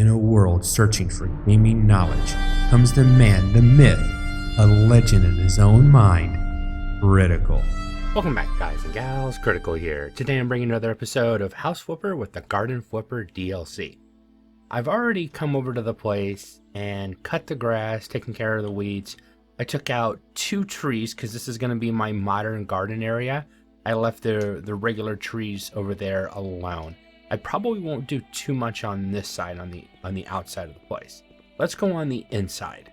In a world searching for gaming knowledge comes the man, the myth, a legend in his own mind, Critical. Welcome back, guys and gals. Critical here. Today I'm bringing another episode of House Flipper with the Garden Flipper DLC. I've already come over to the place and cut the grass, taken care of the weeds. I took out 2 trees because this is going to be my modern garden area. I left the regular trees over there alone. I probably won't do too much on this side, on the outside of the place. Let's go on the inside.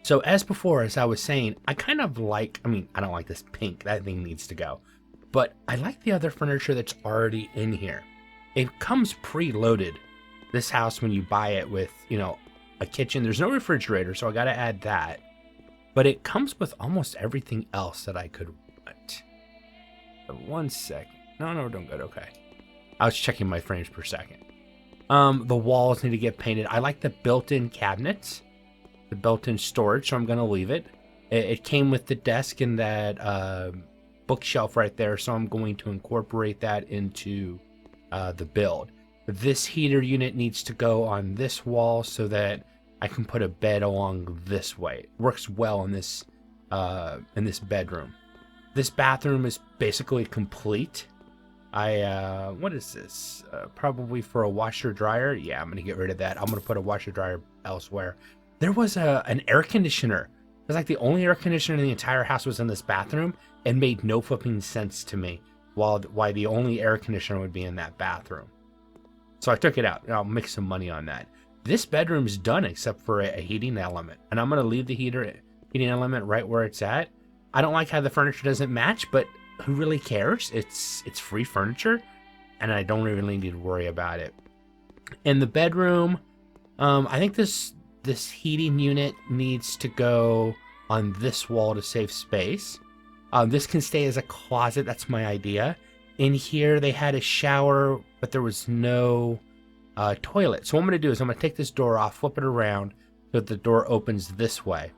So as before, as I was saying, I kind of like, I don't like this pink, that thing needs to go. But I like the other furniture that's already in here. It comes pre-loaded, this house, when you buy it with, a kitchen. There's no refrigerator, so I gotta add that. But it comes with almost everything else that I could want. But 1 second. No, don't go, okay. I was checking my frames per second. The walls need to get painted. I like the built-in cabinets. The built-in storage, so I'm going to leave it. It came with the desk and that bookshelf right there, so I'm going to incorporate that into the build. This heater unit needs to go on this wall so that I can put a bed along this way. It works well in this bedroom. This bathroom is basically complete. What is this? Probably for a washer dryer. Yeah, I'm going to get rid of that. I'm going to put a washer dryer elsewhere. There was an air conditioner. It was like the only air conditioner in the entire house was in this bathroom and made no flipping sense to me why the only air conditioner would be in that bathroom. So I took it out and I'll make some money on that. This bedroom's done except for a heating element. And I'm going to leave the heating element right where it's at. I don't like how the furniture doesn't match, but who really cares? It's free furniture and I don't really need to worry about it. In the bedroom, I think this heating unit needs to go on this wall to save space. This can stay as a closet. That's my idea. In here, they had a shower, but there was no toilet. So what I'm going to do is I'm going to take this door off, flip it around so that the door opens this way.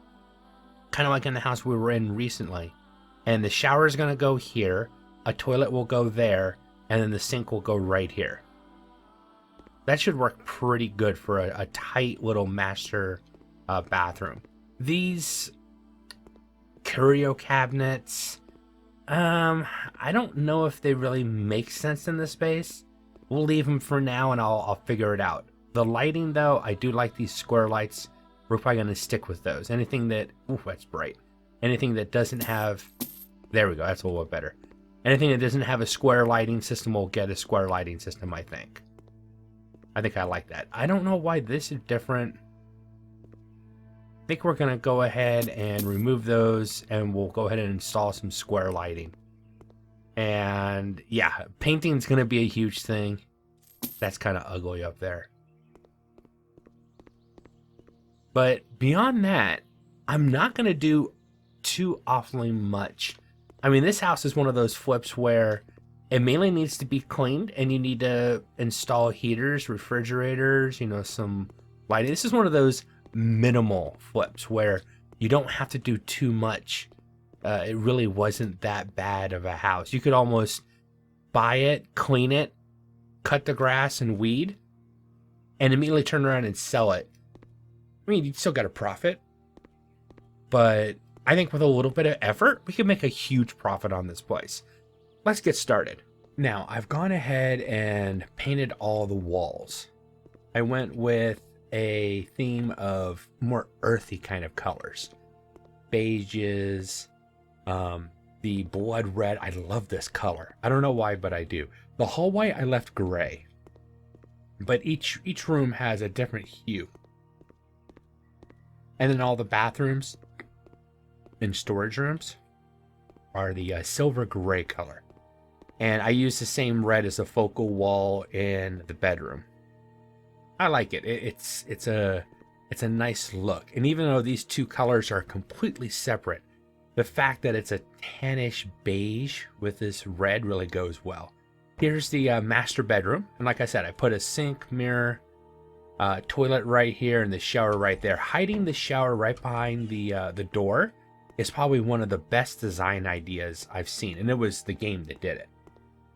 Kind of like in the house we were in recently. And the shower is going to go here. A toilet will go there. And then the sink will go right here. That should work pretty good for a tight little master bathroom. These curio cabinets, I don't know if they really make sense in this space. We'll leave them for now and I'll figure it out. The lighting though, I do like these square lights. We're probably going to stick with those. Anything that, ooh, that's bright. Anything that doesn't have, there we go, that's a little bit better. Anything that doesn't have a square lighting system will get a square lighting system, I think. I think I like that. I don't know why this is different. I think we're going to go ahead and remove those and we'll go ahead and install some square lighting. And yeah, painting's going to be a huge thing. That's kind of ugly up there. But beyond that, I'm not going to do too awfully much. This house is one of those flips where it mainly needs to be cleaned and you need to install heaters, refrigerators, some lighting. This is one of those minimal flips where you don't have to do too much. It really wasn't that bad of a house. You could almost buy it, clean it, cut the grass and weed, and immediately turn around and sell it. You still got a profit, but I think with a little bit of effort, we can make a huge profit on this place. Let's get started. Now, I've gone ahead and painted all the walls. I went with a theme of more earthy kind of colors. Beiges, the blood red. I love this color. I don't know why, but I do. The hallway, I left gray. But each room has a different hue. And then all the bathrooms and storage rooms are the silver gray color. And I use the same red as the focal wall in the bedroom. I like it. It's a nice look. And even though these two colors are completely separate, the fact that it's a tannish beige with this red really goes well. Here's the master bedroom. And like I said, I put a sink, mirror, toilet right here, and the shower right there. Hiding the shower right behind the door is probably one of the best design ideas I've seen. And it was the game that did it.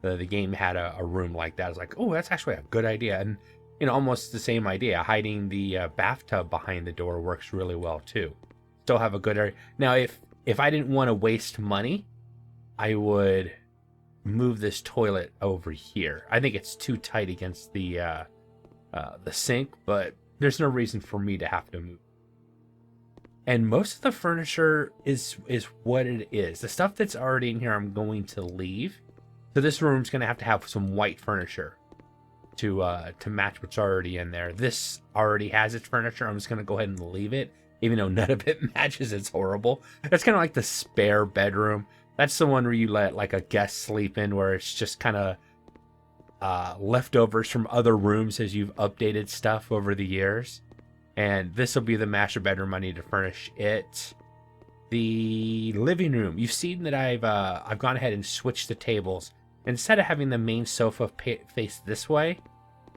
The game had a room like that. I was like, oh, that's actually a good idea. And almost the same idea. Hiding the bathtub behind the door works really well too. Still have a good area. Now, if I didn't want to waste money, I would move this toilet over here. I think it's too tight against the sink, but there's no reason for me to have to move. And most of the furniture is what it is. The stuff that's already in here, I'm going to leave. So this room's going to have some white furniture to match what's already in there. This already has its furniture. I'm just going to go ahead and leave it, even though none of it matches. It's horrible. That's kind of like the spare bedroom. That's the one where you let like a guest sleep in, where it's just kind of leftovers from other rooms as you've updated stuff over the years. And this will be the master bedroom. I need to furnish it. The living room. You've seen that I've gone ahead and switched the tables. Instead of having the main sofa face this way,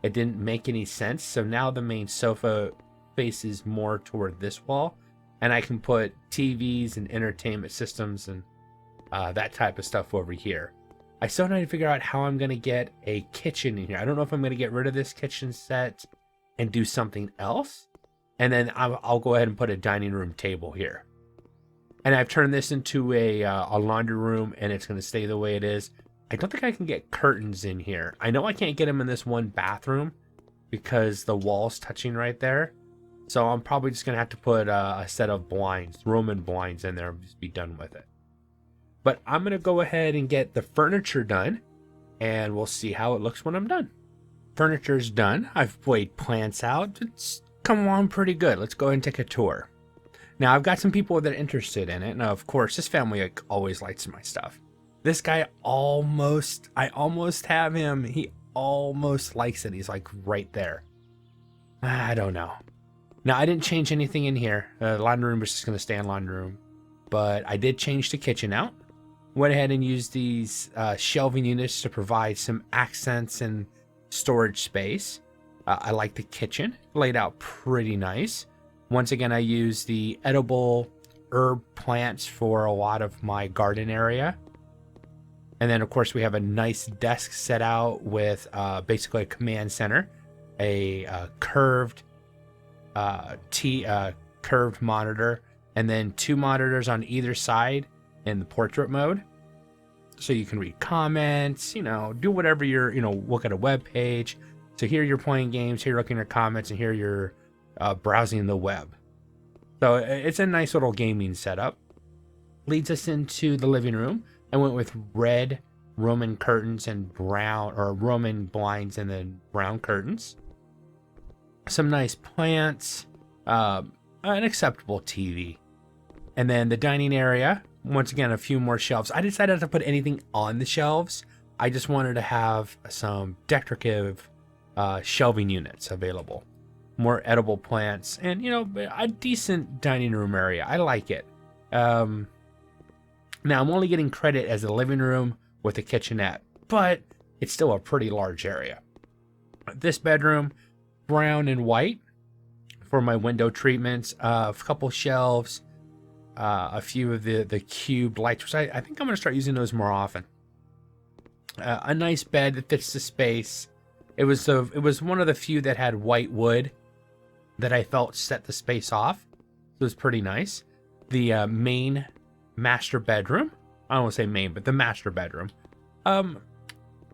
it didn't make any sense. So now the main sofa faces more toward this wall, and I can put TVs and entertainment systems and that type of stuff over here. I still need to figure out how I'm going to get a kitchen in here. I don't know if I'm going to get rid of this kitchen set and do something else. And then I'll go ahead and put a dining room table here. And I've turned this into a laundry room, and it's going to stay the way it is. I don't think I can get curtains in here. I know I can't get them in this one bathroom because the wall's touching right there. So I'm probably just going to have to put a set of blinds, Roman blinds in there, and just be done with it. But I'm going to go ahead and get the furniture done, and we'll see how it looks when I'm done. Furniture's done. I've weighed plants out. It's come along pretty good. Let's go ahead and take a tour. Now, I've got some people that are interested in it. Now, of course, this family always likes my stuff. This guy I almost have him. He almost likes it. He's like right there. I don't know. Now, I didn't change anything in here. The laundry room was just going to stay in laundry room. But I did change the kitchen out. Went ahead and used these shelving units to provide some accents and storage space. I like the kitchen. Laid out pretty nice. Once again, I used the edible herb plants for a lot of my garden area. And then, of course, we have a nice desk set out with basically a command center, a curved monitor, and then 2 monitors on either side in the portrait mode. So you can read comments, do whatever you're, look at a web page. So here you're playing games, here you're looking at comments, and here you're browsing the web. So it's a nice little gaming setup. Leads us into the living room. I went with red Roman curtains and brown, or Roman blinds and then brown curtains. Some nice plants, an acceptable TV. And then the dining area, once again, a few more shelves. I decided not to put anything on the shelves. I just wanted to have some decorative shelving units available. More edible plants and, a decent dining room area. I like it. Now, I'm only getting credit as a living room with a kitchenette, but it's still a pretty large area. This bedroom, brown and white for my window treatments, a couple shelves, a few of the cubed lights, which I think I'm going to start using those more often. A nice bed that fits the space. It was one of the few that had white wood that I felt set the space off. It was pretty nice. The main master bedroom, I don't want to say main, but the master bedroom,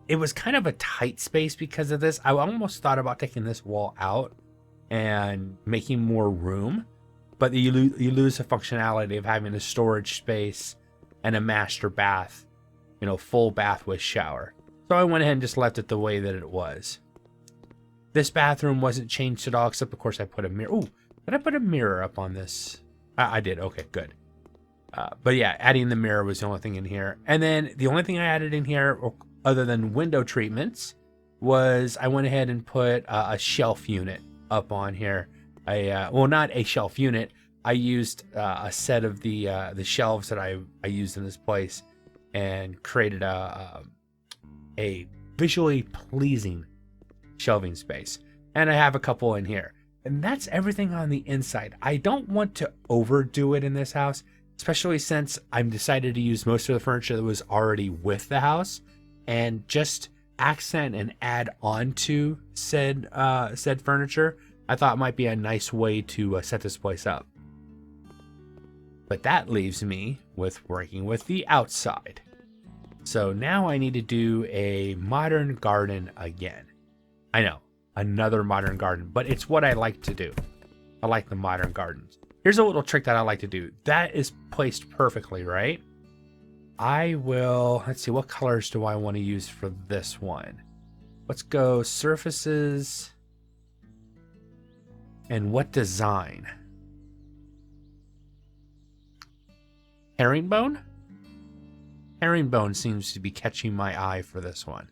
it was kind of a tight space because of this. I almost thought about taking this wall out and making more room, but you lose the functionality of having a storage space and a master bath, full bath with shower. So I went ahead and just left it the way that it was. This bathroom wasn't changed at all, except of course I put a mirror. Ooh, did I put a mirror up on this? I did. Okay, good. But yeah, adding the mirror was the only thing in here. And then the only thing I added in here, other than window treatments, was I went ahead and put a shelf unit up on here. Well, not a shelf unit. I used a set of the shelves that I used in this place and created a visually pleasing shelving space. And I have a couple in here. And that's everything on the inside. I don't want to overdo it in this house, especially since I'm decided to use most of the furniture that was already with the house and just accent and add on to said furniture, I thought might be a nice way to set this place up. But that leaves me with working with the outside. So now I need to do a modern garden again. I know, another modern garden, but it's what I like to do. I like the modern gardens. Here's a little trick that I like to do. That is placed perfectly, right? I will, let's see, what colors do I want to use for this one? Let's go surfaces. And what design? Herringbone? Herringbone seems to be catching my eye for this one.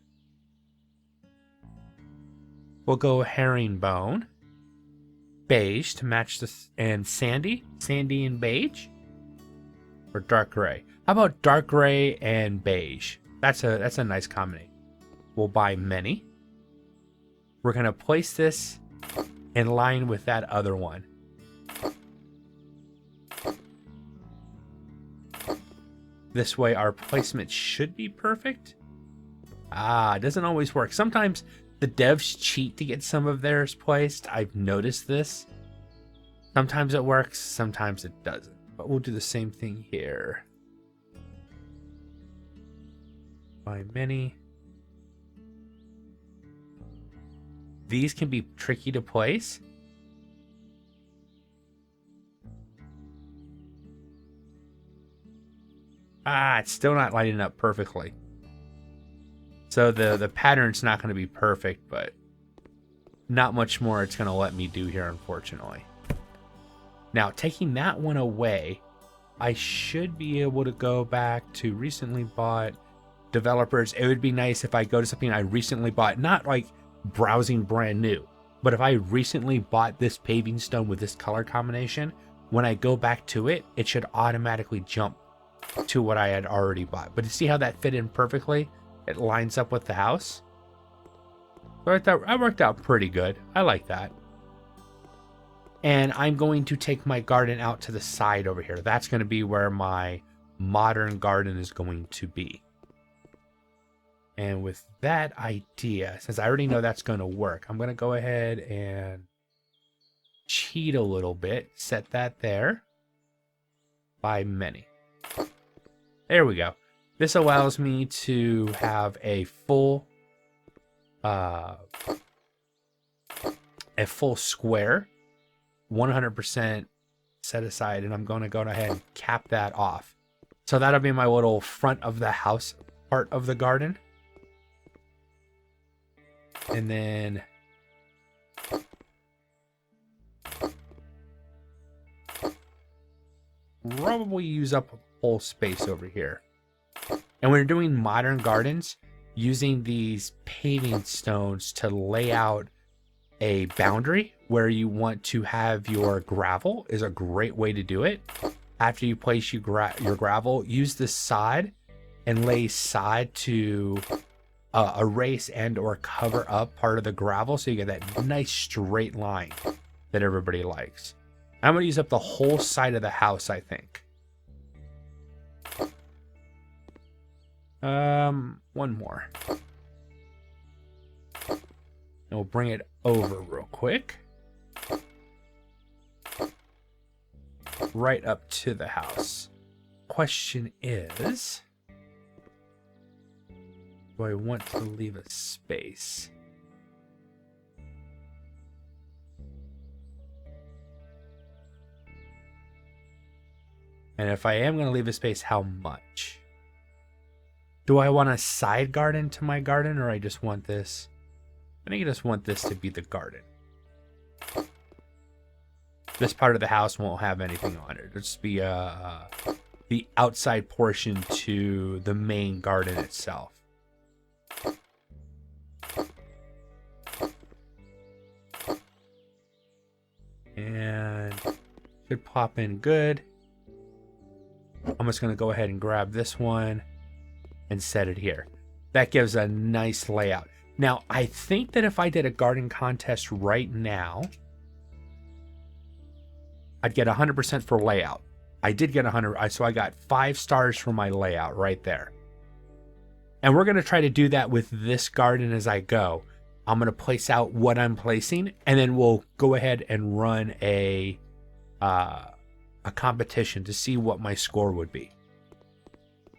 We'll go herringbone. Beige to match this, and sandy? Sandy and beige? Or dark gray? How about dark gray and beige? That's a nice combination. We'll buy many. We're going to place this in line with that other one. This way our placement should be perfect. It doesn't always work. Sometimes the devs cheat to get some of theirs placed. I've noticed this. Sometimes it works, sometimes it doesn't. But we'll do the same thing here. By many. These can be tricky to place. It's still not lining up perfectly. So the pattern's not going to be perfect, but not much more it's going to let me do here, unfortunately. Now, taking that one away, I should be able to go back to recently bought developers. It would be nice if I go to something I recently bought, not like browsing brand new, but if I recently bought this paving stone with this color combination, when I go back to it, it should automatically jump to what I had already bought. But to see how that fit in perfectly, it lines up with the house. So I worked out pretty good. I like that. And I'm going to take my garden out to the side over here. That's going to be where my modern garden is going to be. And with that idea, since I already know that's going to work, I'm going to go ahead and cheat a little bit. Set that there. By many. There we go. This allows me to have a full square, 100% set aside, and I'm going to go ahead and cap that off. So that'll be my little front of the house part of the garden. And then probably use up a whole space over here. And when you're doing modern gardens, using these paving stones to lay out a boundary where you want to have your gravel is a great way to do it. After you place your gravel, use the sod and lay sod to erase and or cover up part of the gravel so you get that nice straight line that everybody likes. I'm going to use up the whole side of the house, I think. One more. And we'll bring it over real quick. Right up to the house. Question is, do I want to leave a space? And if I am going to leave a space, how much? Do I want a side garden to my garden, or I just want this? I think I just want this to be the garden. This part of the house won't have anything on it. It'll just be the outside portion to the main garden itself. And should pop in good. I'm just going to go ahead and grab this one and set it here. That gives a nice layout. Now, I think that if I did a garden contest right now, I'd get 100% for layout. I did get 100, so I got 5 stars for my layout right there. And we're going to try to do that with this garden as I go. I'm going to place out what I'm placing, and then we'll go ahead and run a competition to see what my score would be.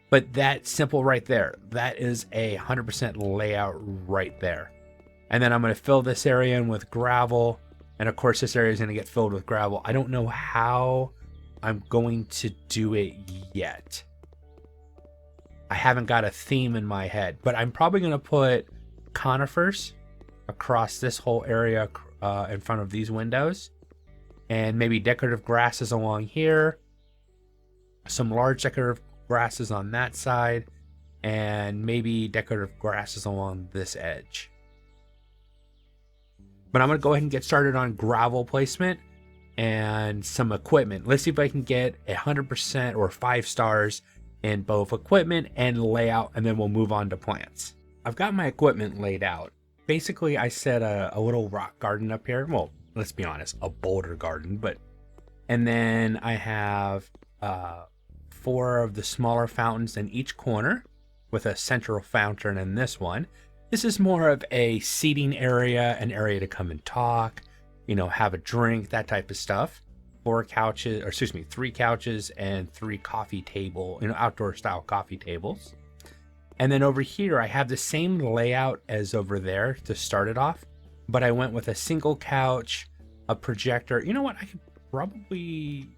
But that simple right there, that is 100% layout right there. And then I'm going to fill this area in with gravel. And of course, this area is going to get filled with gravel. I don't know how I'm going to do it yet. I haven't got a theme in my head, but I'm probably going to put conifers across this whole area in front of these windows, and maybe decorative grasses along here, some large decorative grasses on that side, and maybe decorative grasses along this edge. But I'm going to go ahead and get started on gravel placement and some equipment. Let's see if I can get 100% or 5 stars in both equipment and layout, and then we'll move on to plants. I've got my equipment laid out. Basically, I set a little rock garden up here. Well, let's be honest, a boulder garden, and then I have 4 of the smaller fountains in each corner with a central fountain in this one. This is more of a seating area, an area to come and talk, have a drink, that type of stuff. 3 couches and 3 coffee table, outdoor style coffee tables. And then over here, I have the same layout as over there to start it off, but I went with a single couch, a projector. You know what? I could probably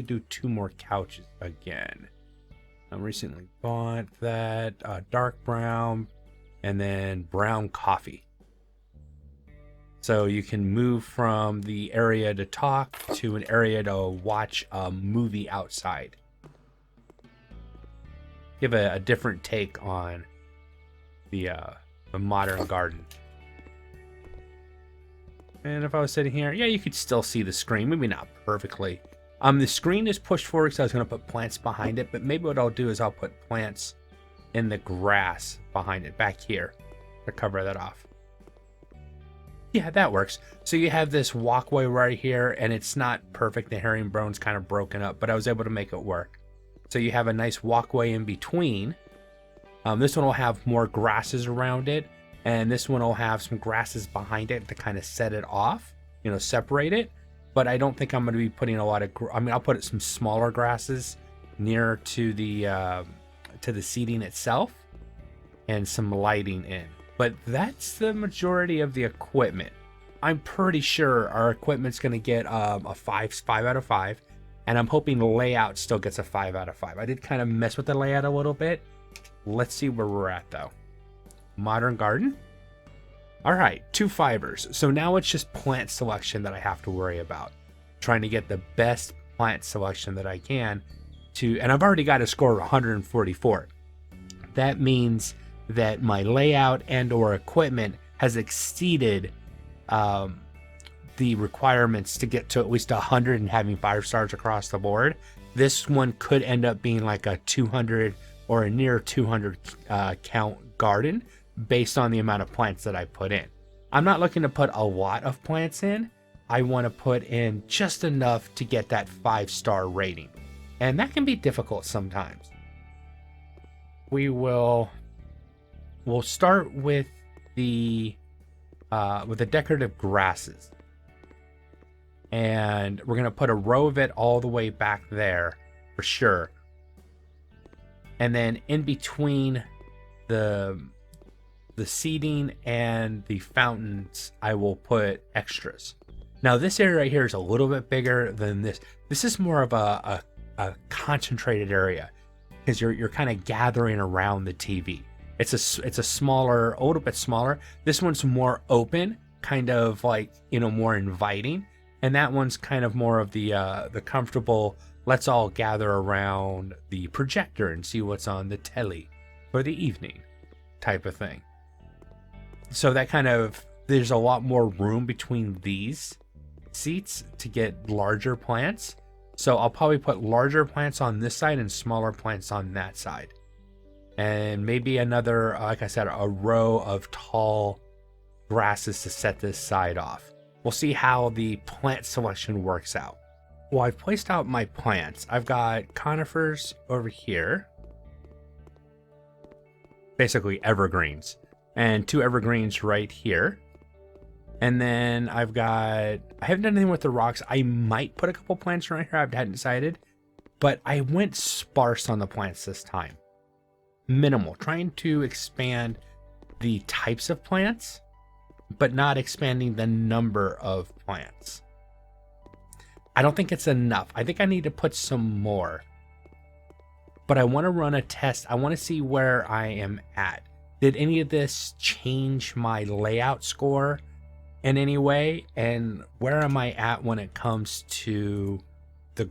do 2 more couches again. I recently bought that dark brown and then brown coffee. So you can move from the area to talk to an area to watch a movie outside. Give a different take on the modern garden. And if I was sitting here, yeah, you could still see the screen. Maybe not perfectly. The screen is pushed forward because I was going to put plants behind it. But maybe what I'll do is I'll put plants in the grass behind it back here to cover that off. Yeah, that works. So you have this walkway right here, and it's not perfect. The herringbone's kind of broken up, but I was able to make it work. So you have a nice walkway in between. This one will have more grasses around it, and this one will have some grasses behind it to kind of set it off, separate it. But I don't think I'm going to be putting a lot of, I'll put some smaller grasses near to the seating itself and some lighting in. But that's the majority of the equipment. I'm pretty sure our equipment's going to get a 5 out of 5. And I'm hoping the layout still gets a 5 out of 5. I did kind of mess with the layout a little bit. Let's see where we're at, though. Modern garden. All right, 2 fibers. So now it's just plant selection that I have to worry about. Trying to get the best plant selection that I can and I've already got a score of 144. That means that my layout and or equipment has exceeded the requirements to get to at least 100 and having 5 stars across the board. This one could end up being like a 200 or a near 200 count garden based on the amount of plants that I put in. I'm not looking to put a lot of plants in. I want to put in just enough to get that 5-star rating. And that can be difficult sometimes. We'll start with the decorative grasses. And we're going to put a row of it all the way back there for sure. And then in between the seating and the fountains, I will put extras. Now this area right here is a little bit bigger than this. This is more of a concentrated area because you're kind of gathering around the TV. It's a smaller, a little bit smaller. This one's more open, kind of like, more inviting. And that one's kind of more of the comfortable, let's all gather around the projector and see what's on the telly for the evening type of thing. So that kind of, there's a lot more room between these seats to get larger plants. So I'll probably put larger plants on this side and smaller plants on that side. And maybe another, like I said, a row of tall grasses to set this side off. We'll see how the plant selection works out. Well, I've placed out my plants. I've got conifers over here. basically evergreens, and 2 evergreens right here. And then I haven't done anything with the rocks. I might put a couple plants around here. I hadn't decided, but I went sparse on the plants this time. Minimal, trying to expand the types of plants, but not expanding the number of plants. I don't think it's enough. I think I need to put some more. But I want to run a test. I want to see where I am at. Did any of this change my layout score in any way? And where am I at when it comes to the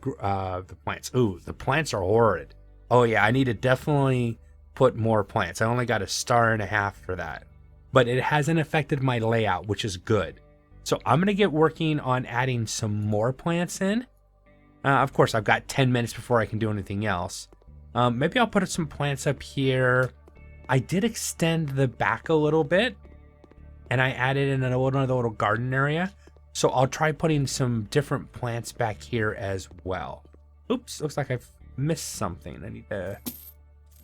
plants? Ooh, the plants are horrid. Oh yeah, I need to definitely put more plants. I only got a 1.5 stars for that. But it hasn't affected my layout, which is good. So I'm going to get working on adding some more plants in. Of course, I've got 10 minutes before I can do anything else. Maybe I'll put some plants up here. I did extend the back a little bit, and I added in another little garden area. So I'll try putting some different plants back here as well. Oops, looks like I've missed something. I need to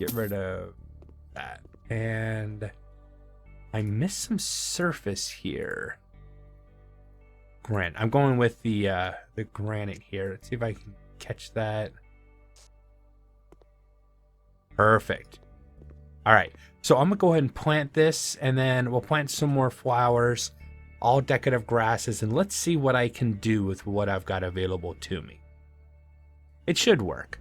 get rid of that. And I missed some surface here. Granite. I'm going with the granite here. Let's see if I can catch that. Perfect. All right. So I'm going to go ahead and plant this, and then we'll plant some more flowers, all decorative grasses, and let's see what I can do with what I've got available to me. It should work.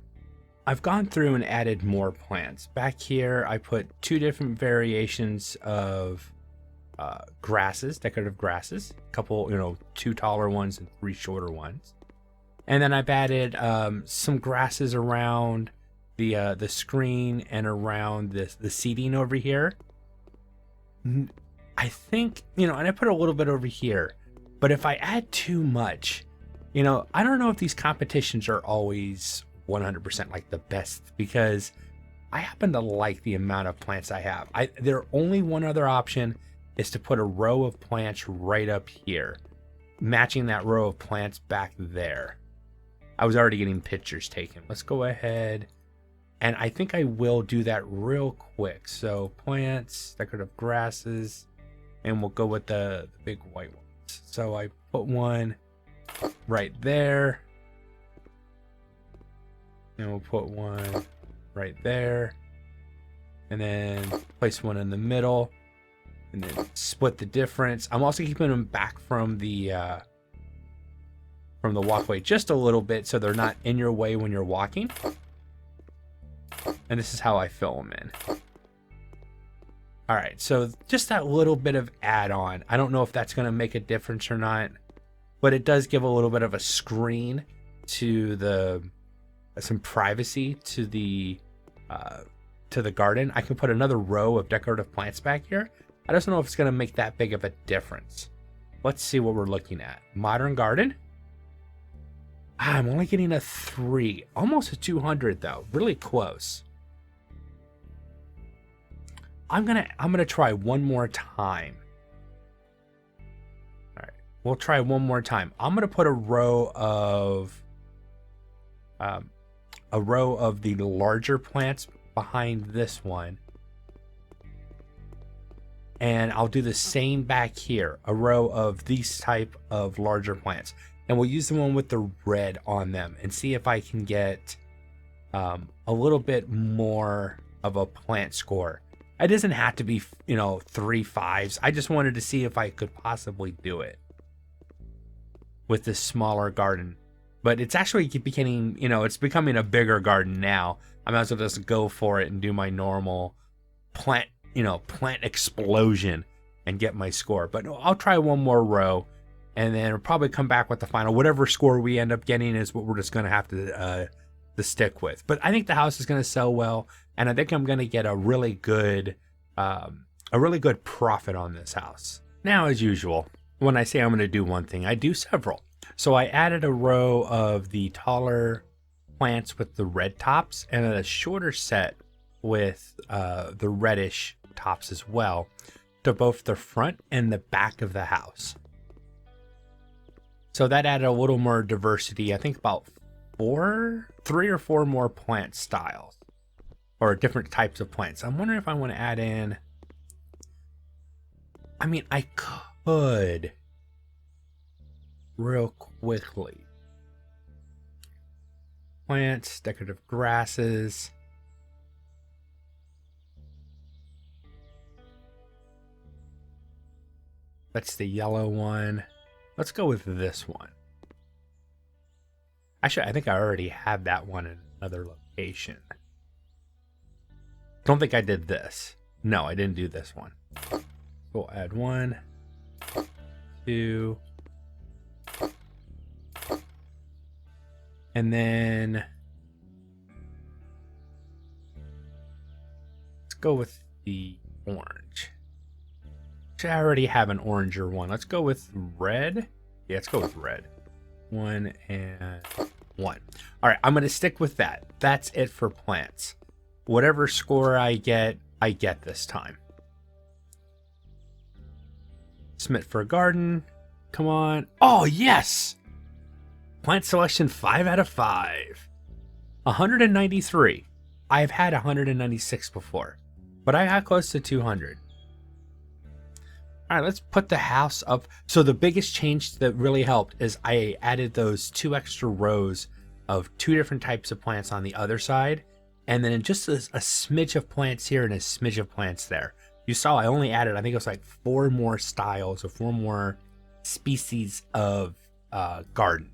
I've gone through and added more plants. Back here, I put 2 different variations of grasses, decorative grasses, a couple, 2 taller ones and 3 shorter ones. And then I've added some grasses around the screen and around the seating over here. I think, and I put a little bit over here, but if I add too much, I don't know if these competitions are always 100% like the best, because I happen to like the amount of plants I have. There only one other option is to put a row of plants right up here, matching that row of plants back there. I was already getting pictures taken. Let's go ahead. And I think I will do that real quick. So plants, decorative grasses, and we'll go with the big white ones. So I put one right there. And we'll put one right there. And then place one in the middle. And then split the difference. I'm also keeping them back from the walkway just a little bit, so they're not in your way when you're walking. And this is how I fill them in. All right, so just that little bit of add-on. I don't know if that's going to make a difference or not, but it does give a little bit of a screen to some privacy to the garden. I can put another row of decorative plants back here. I just don't know if it's going to make that big of a difference. Let's see what we're looking at. Modern garden. I'm only getting a 3, almost a 200 though, really close. I'm gonna try one more time. All right, we'll try one more time. I'm gonna put a row of the larger plants behind this one, and I'll do the same back here, a row of these type of larger plants. And we'll use the one with the red on them and see if I can get a little bit more of a plant score. It doesn't have to be, 3 5s. I just wanted to see if I could possibly do it with this smaller garden. But it's actually becoming, it's becoming a bigger garden now. I might as well just go for it and do my normal plant explosion and get my score. But I'll try one more row. And then we'll probably come back with the final. Whatever score we end up getting is what we're just going to have to stick with. But I think the house is going to sell well, and I think I'm going to get a really good profit on this house. Now, as usual, when I say I'm going to do one thing, I do several. So I added a row of the taller plants with the red tops, and a shorter set with the reddish tops as well, to both the front and the back of the house. So that added a little more diversity. I think about 3 or 4 more plant styles, or different types of plants. I'm wondering if I want to add in, I mean, I could real quickly. Plants, decorative grasses. That's the yellow one. Let's go with this one. Actually, I think I already have that one in another location. Don't think I did this. No, I didn't do this one. We'll add 1, 2, and then let's go with the orange. Actually, I already have an oranger one. Let's go with red. Yeah, let's go with red. 1 and 1. All right, I'm going to stick with that. That's it for plants. Whatever score I get this time. Submit for a garden. Come on. Oh, yes! Plant selection 5 out of 5. 193. I've had 196 before, but I got close to 200. All right, let's put the house up. So the biggest change that really helped is I added those 2 extra rows of 2 different types of plants on the other side. And then just a smidge of plants here and a smidge of plants there. You saw I only added, I think it was like 4 more styles or 4 more species of garden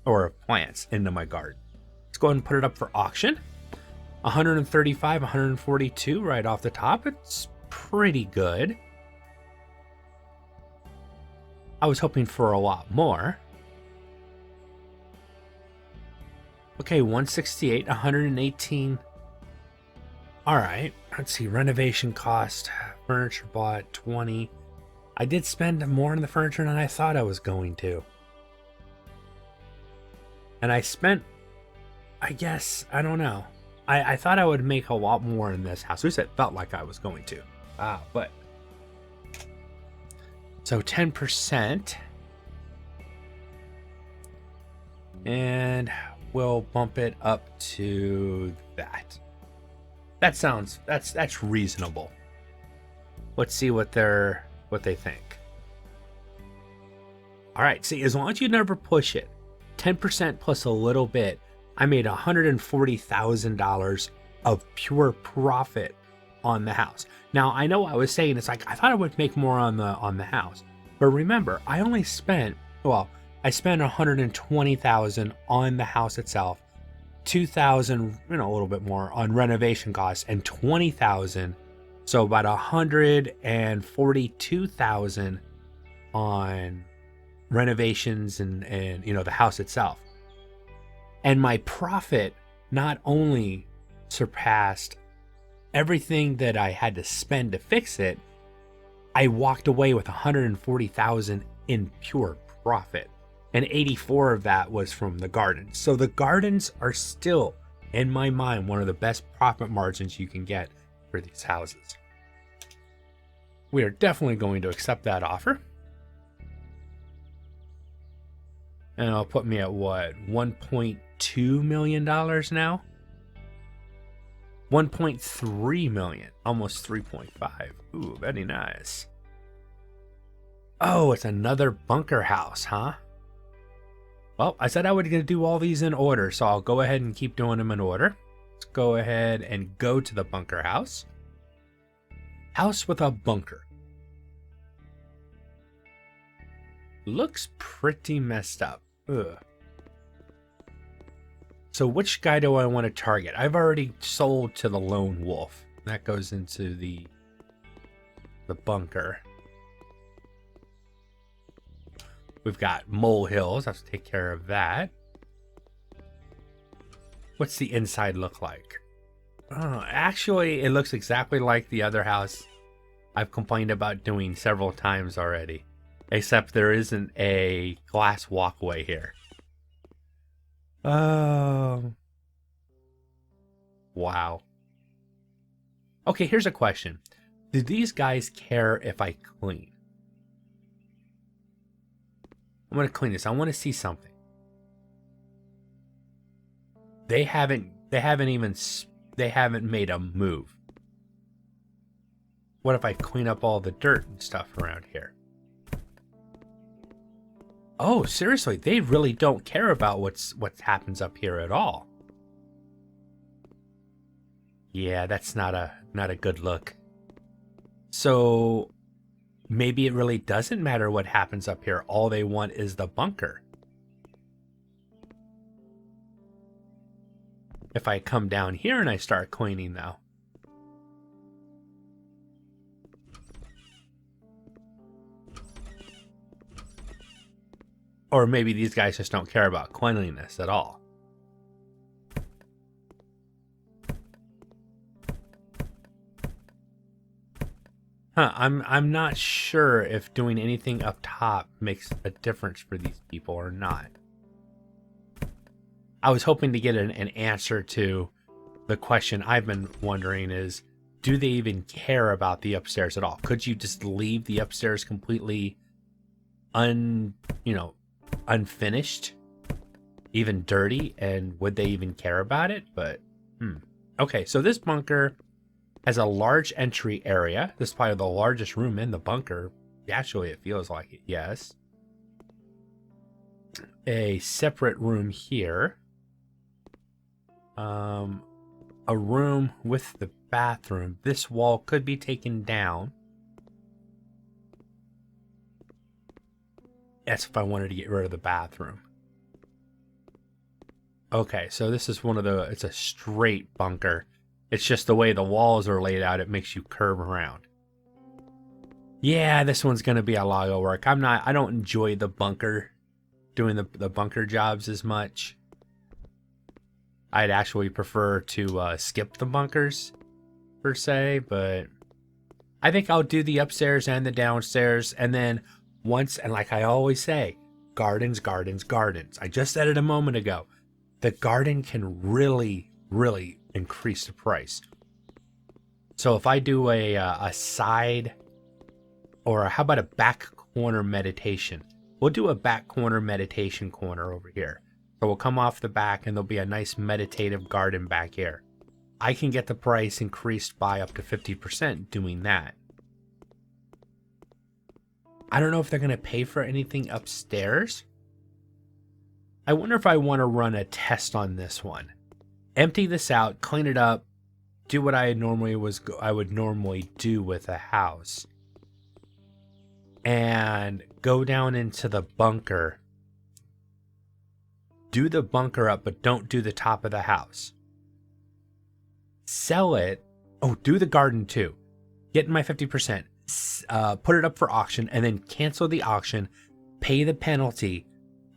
or plants into my garden. Let's go ahead and put it up for auction. 135, 142 right off the top. It's pretty good. I was hoping for a lot more. Okay, 168, 118. All right, let's see. Renovation cost, furniture bought 20. I did spend more on the furniture than I thought I was going to. And I spent, I guess, I don't know. I thought I would make a lot more in this house. At least it felt like I was going to. But so 10%. And we'll bump it up to that. That sounds, that's reasonable. Let's see what they think. All right, see, as long as you never push it, 10% plus a little bit, I made $140,000 of pure profit on the house. Now, I know I was saying it's like I thought I would make more on the house, but remember, I only spent, well, I spent $120,000 on the house itself, $2,000, a little bit more on renovation costs, and $20,000, so about $142,000 on renovations and the house itself. And my profit not only surpassed everything that I had to spend to fix it, I walked away with $140,000 in pure profit. And 84 of that was from the gardens. So the gardens are still, in my mind, one of the best profit margins you can get for these houses. We are definitely going to accept that offer. And it'll put me at what, $1.2 million now? 1.3 million, almost 3.5. Ooh, very nice. Oh, it's another bunker house, huh? Well, I said I was going to do all these in order, so I'll go ahead and keep doing them in order. Let's go ahead and go to the bunker house. House with a bunker. Looks pretty messed up. Ugh. So which guy do I want to target? I've already sold to the lone wolf. That goes into the bunker. We've got molehills. I have to take care of that. What's the inside look like? Oh, actually, it looks exactly like the other house I've complained about doing several times already. Except there isn't a glass walkway here. Oh. Wow. Okay, here's a question. Do these guys care if I clean? I'm going to clean this. I want to see something. They haven't even they haven't made a move. What if I clean up all the dirt and stuff around here? Oh, seriously, they really don't care about what happens up here at all. Yeah, that's not a good look. So maybe it really doesn't matter what happens up here. All they want is the bunker. If I come down here and I start cleaning though. Or maybe these guys just don't care about cleanliness at all. Huh, I'm not sure if doing anything up top makes a difference for these people or not. I was hoping to get an answer to the question I've been wondering is, do they even care about the upstairs at all? Could you just leave the upstairs completely unfinished, even dirty, and would they even care about it? But okay, so this bunker has a large entry area. This is probably the largest room in the bunker. Actually, it feels like it, yes. A separate room here. A room with the bathroom. This wall could be taken down. That's if I wanted to get rid of the bathroom. Okay, so this is it's a straight bunker. It's just the way the walls are laid out, it makes you curve around. Yeah, this one's going to be a lot of work. I don't enjoy the bunker, doing the bunker jobs as much. I'd actually prefer to skip the bunkers, per se, but I think I'll do the upstairs and the downstairs, and then once, and like I always say, gardens, gardens, gardens. I just said it a moment ago. The garden can really, really increase the price. So if I do a side, or how about a back corner meditation? We'll do a back corner meditation corner over here. So we'll come off the back and there'll be a nice meditative garden back here. I can get the price increased by up to 50% doing that. I don't know if they're going to pay for anything upstairs. I wonder if I want to run a test on this one. Empty this out, clean it up, do what I would normally do with a house, and go down into the bunker. Do the bunker up, but don't do the top of the house. Sell it. Oh, do the garden too. Get my 50%. Put it up for auction, and then cancel the auction, pay the penalty,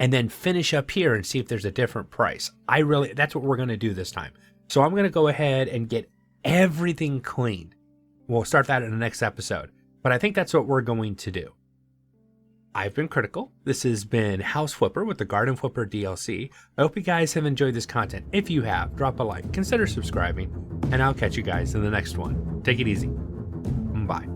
and then finish up here and see if there's a different price. That's what we're going to do this time. So I'm going to go ahead and get everything cleaned. We'll start that in the next episode, but I think that's what we're going to do. I've been Critical. This has been House Flipper with the Garden Flipper DLC. I hope you guys have enjoyed this content. If you have, drop a like, consider subscribing, and I'll catch you guys in the next one. Take it easy. Bye.